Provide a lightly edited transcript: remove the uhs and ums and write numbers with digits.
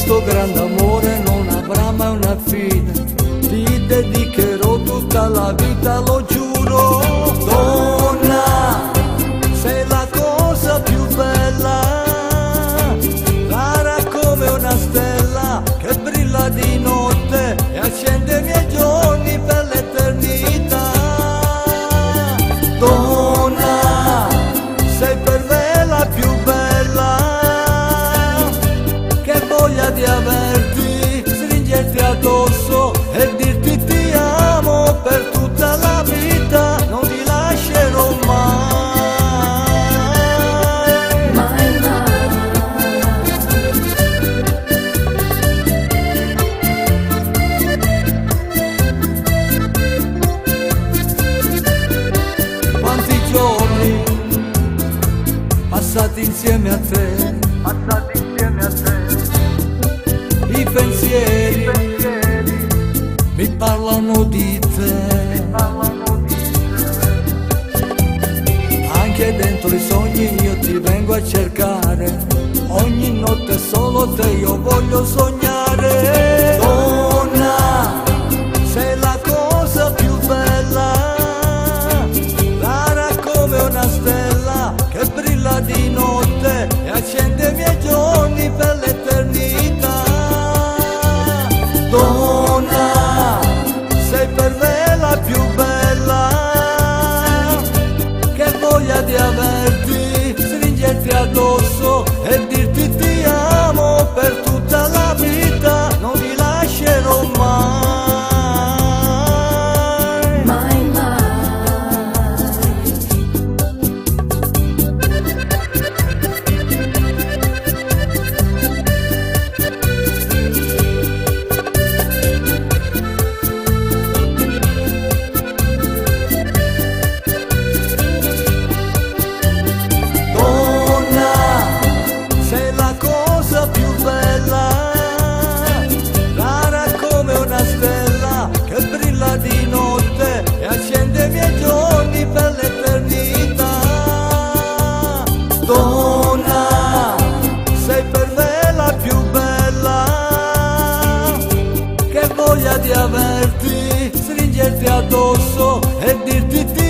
questo grande amore non avrà mai una fine. Ti dedicherò tutta la vita, lo giuro. Donna, sei la cosa più bella, rara come una stella che brilla di notte e accende i miei giorni per l'eternità. Donna, sei per me la più bella, che voglia di averti, stringerti addosso e dirti ti amo per tutta la vita, non ti lascerò mai. Mai, mai. Quanti giorni passati insieme a te, i pensieri mi parlano di te, anche dentro i sogni io ti vengo a cercare, ogni notte solo te io voglio sognare. Donna, sei la cosa più bella, rara come una stella che brilla di notte e accende i miei giorni per l'eternità. Donna, sei per me la più bella, che voglia di averti, stringerti addosso e dirti ti amo per tutta la vita, non ti lascerò mai. Mai, mai. Donna, sei la cosa più bella, rara come una stella che brilla di notte e accende i miei giorni per l'eternità. Donna, sei per me la più bella, che voglia di averti, stringerti addosso e dirti ti